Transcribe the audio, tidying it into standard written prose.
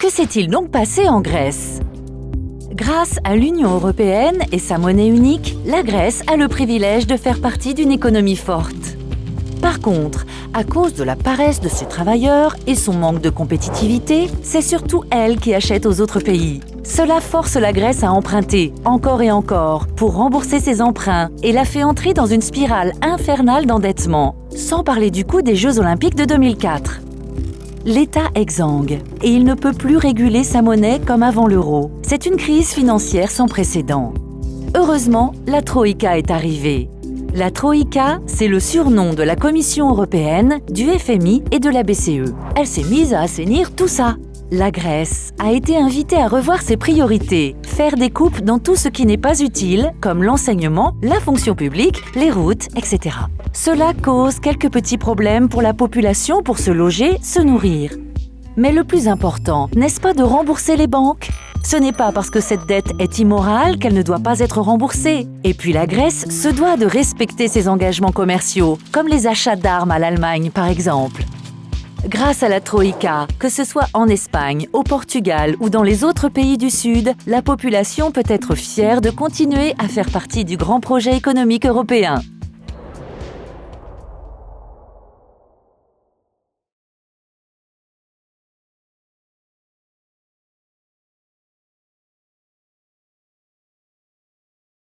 Que s'est-il donc passé en Grèce? Grâce à l'Union européenne et sa monnaie unique, la Grèce a le privilège de faire partie d'une économie forte. Par contre, à cause de la paresse de ses travailleurs et son manque de compétitivité, c'est surtout elle qui achète aux autres pays. Cela force la Grèce à emprunter, encore et encore, pour rembourser ses emprunts et la fait entrer dans une spirale infernale d'endettement, sans parler du coût des Jeux Olympiques de 2004. L'État exsangue et il ne peut plus réguler sa monnaie comme avant l'euro. C'est une crise financière sans précédent. Heureusement, la Troïka est arrivée. La Troïka, c'est le surnom de la Commission européenne, du FMI et de la BCE. Elle s'est mise à assainir tout ça. La Grèce a été invitée à revoir ses priorités, faire des coupes dans tout ce qui n'est pas utile, comme l'enseignement, la fonction publique, les routes, etc. Cela cause quelques petits problèmes pour la population pour se loger, se nourrir. Mais le plus important, n'est-ce pas de rembourser les banques? Ce n'est pas parce que cette dette est immorale qu'elle ne doit pas être remboursée. Et puis la Grèce se doit de respecter ses engagements commerciaux, comme les achats d'armes à l'Allemagne par exemple. Grâce à la Troïka, que ce soit en Espagne, au Portugal ou dans les autres pays du Sud, la population peut être fière de continuer à faire partie du grand projet économique européen.